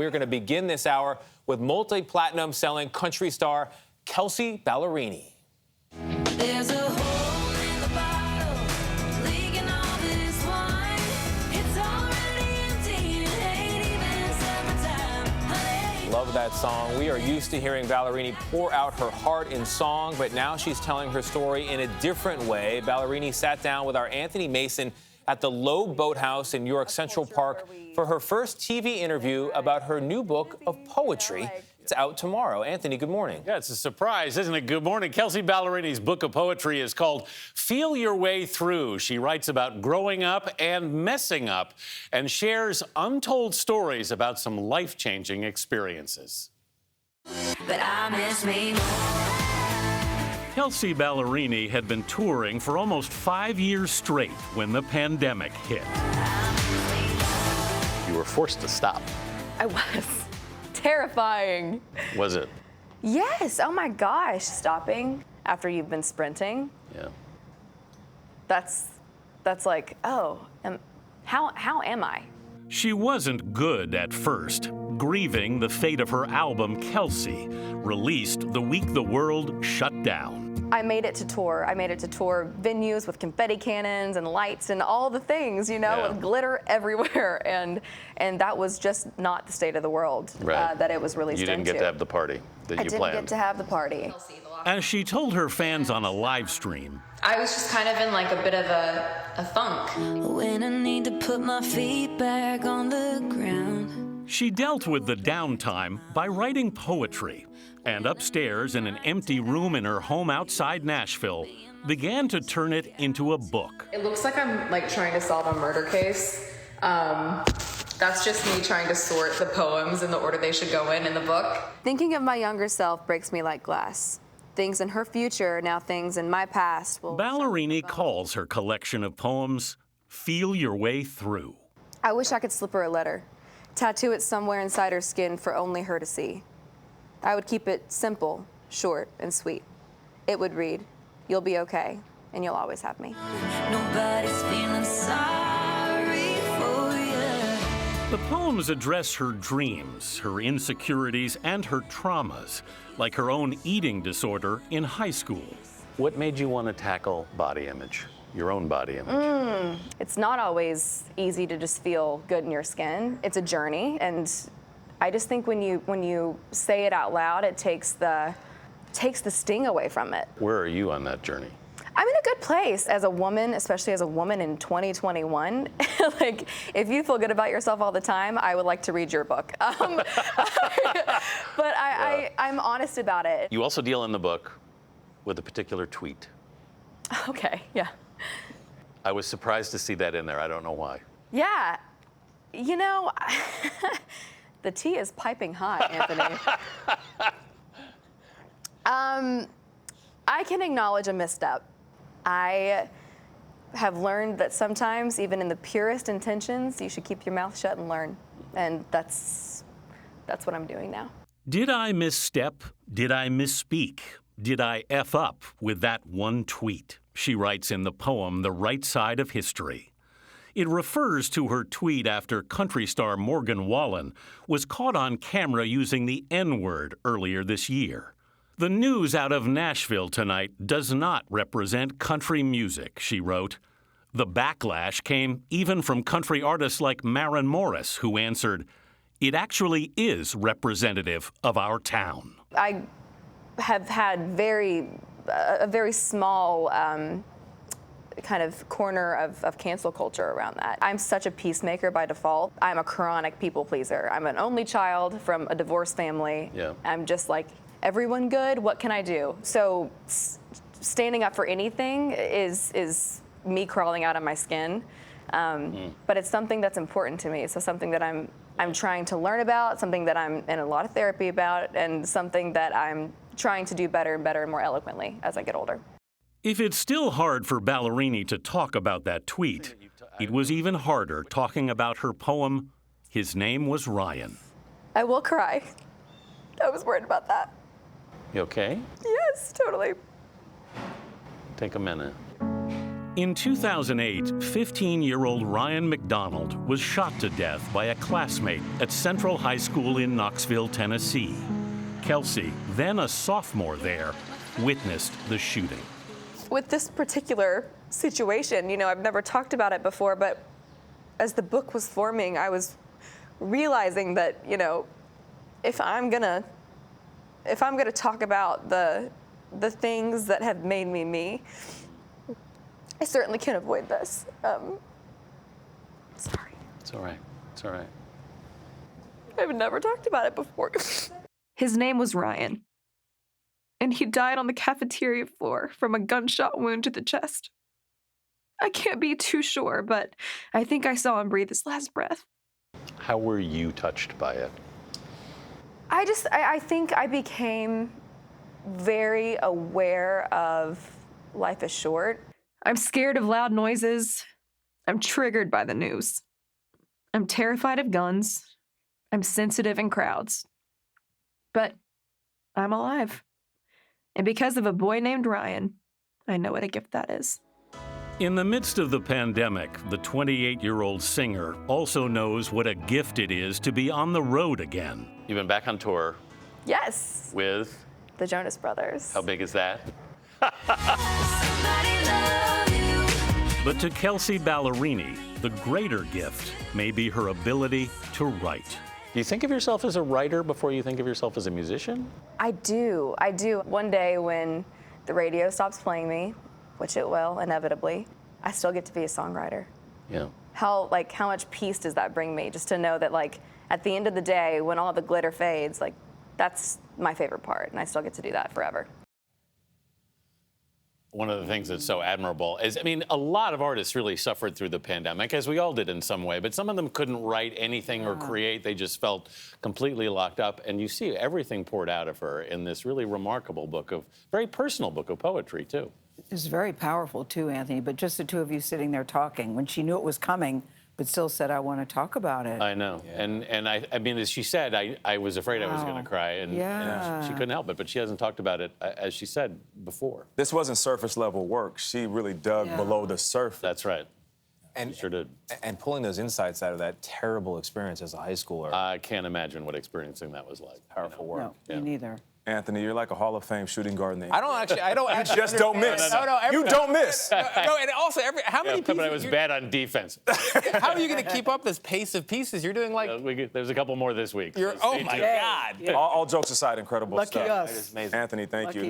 We're going to begin this hour with multi-platinum selling country star Kelsea Ballerini. There's a hole in the bottle, leaking all this wine. It's already empty, it ain't even summertime. Honey. Love that song. We are used to hearing Ballerini pour out her heart in song, but now she's telling her story in a different way. Ballerini sat down with our Anthony Mason at the Low Boathouse in New York Central Park for her first TV interview about her new book of poetry. It's out tomorrow. Anthony, good morning. Yeah, it's a surprise, isn't it? Good morning. Kelsea Ballerini's book of poetry is called Feel Your Way Through. She writes about growing up and messing up and shares untold stories about some life-changing experiences. But I miss me more. Kelsea Ballerini had been touring for almost 5 years straight when the pandemic hit. You were forced to stop. I was. Terrifying. Was it? Yes. Oh my gosh. Stopping after you've been sprinting. Yeah. That's like, oh, how am I? She wasn't good at first, grieving the fate of her album, Kelsea, released the week the world shut down. I made it to tour. I made it to tour venues with confetti cannons and lights and all the things, you know, with glitter everywhere. And that was just not the state of the world that it was released into. You didn't get to have the party that you planned. I didn't get to have the party. As she told her fans on a live stream, I was just kind of in like a bit of a funk. When I need to put my feet back on the ground. she dealt with the downtime by writing poetry, and upstairs in an empty room in her home outside Nashville, began to turn it into a book. It looks like I'm like trying to solve a murder case. That's just me trying to sort the poems in the order they should go in the book. Thinking of my younger self breaks me like glass. Things in her future, now things in my past will... Ballerini calls her collection of poems, Feel Your Way Through. I wish I could slip her a letter, tattoo it somewhere inside her skin for only her to see. I would keep it simple, short, and sweet. It would read, "You'll be okay, and you'll always have me." Nobody's feeling sorry for you. The poems address her dreams, her insecurities, and her traumas, like her own eating disorder in high school. What made you want to tackle body image, your own body image? It's not always easy to just feel good in your skin. It's a journey, and I just think when you say it out loud, it takes the sting away from it. Where are you on that journey? I'm in a good place as a woman, especially as a woman in 2021. Like, if you feel good about yourself all the time, I would like to read your book. But I'm honest about it. You also deal in the book with a particular tweet. Okay, yeah. I was surprised to see that in there. I don't know why. Yeah, you know, the tea is piping hot, Anthony. I can acknowledge a misstep. I have learned that sometimes, even in the purest intentions, you should keep your mouth shut and learn. And that's what I'm doing now. Did I misstep? Did I misspeak? Did I F up with that one tweet? She writes in the poem, The Right Side of History. It refers to her tweet after country star Morgan Wallen was caught on camera using the N-word earlier this year. The news out of Nashville tonight does not represent country music, she wrote. The backlash came even from country artists like Maren Morris, who answered, "It actually is representative of our town." I have had a very small kind of corner of cancel culture around that. I'm such a peacemaker by default. I'm a chronic people pleaser. I'm an only child from a divorced family. Yeah. I'm just like, everyone good? What can I do? So standing up for anything is me crawling out of my skin. But it's something that's important to me. So something that I'm trying to learn about, something that I'm in a lot of therapy about, and something that I'm trying to do better and better and more eloquently as I get older. If it's still hard for Ballerini to talk about that tweet, it was even harder talking about her poem, His Name Was Ryan. I will cry. I was worried about that. You okay? Yes, totally. Take a minute. In 2008, 15-year-old Ryan McDonald was shot to death by a classmate at Central High School in Knoxville, Tennessee. Kelsey, then a sophomore there, witnessed the shooting. With this particular situation, I've never talked about it before, but as the book was forming, I was realizing that, if I'm gonna talk about the things that have made me me, I certainly can't avoid this. Sorry. It's all right. It's all right. I've never talked about it before. His name was Ryan, and he died on the cafeteria floor from a gunshot wound to the chest. I can't be too sure, but I think I saw him breathe his last breath. How were you touched by it? I think I became very aware of life is short. I'm scared of loud noises. I'm triggered by the news. I'm terrified of guns. I'm sensitive in crowds. But I'm alive. And because of a boy named Ryan, I know what a gift that is. In the midst of the pandemic, the 28-year-old singer also knows what a gift it is to be on the road again. You've been back on tour. Yes. With? The Jonas Brothers. How big is that? Somebody love you. But to Kelsea Ballerini, the greater gift may be her ability to write. Do you think of yourself as a writer before you think of yourself as a musician? I do. One day when the radio stops playing me, which it will, inevitably, I still get to be a songwriter. Yeah. How much peace does that bring me? Just to know that, at the end of the day, when all the glitter fades, that's my favorite part, and I still get to do that forever. One of the things that's so admirable is, a lot of artists really suffered through the pandemic, as we all did in some way, but some of them couldn't write anything or create. They just felt completely locked up. And you see everything poured out of her in this really remarkable very personal book of poetry, too. It's very powerful, too, Anthony, but just the two of you sitting there talking, when she knew it was coming, but still said, I want to talk about it. I know. Yeah. And as she said, I was afraid I was going to cry, and she couldn't help it, but she hasn't talked about it, as she said, before. This wasn't surface level work. She really dug below the surface. That's right. And she sure did. And pulling those insights out of that terrible experience as a high schooler. I can't imagine what experiencing that was like. Powerful work. No, me neither. Anthony, you're like a Hall of Fame shooting guard name. I don't actually. You just don't miss. You don't miss. No, and also, how many pieces? But I was bad on defense. How are you going to keep up this pace of pieces? You're doing There's a couple more this week. Oh my God. All jokes aside, incredible Lucky stuff. us. Anthony, thank you.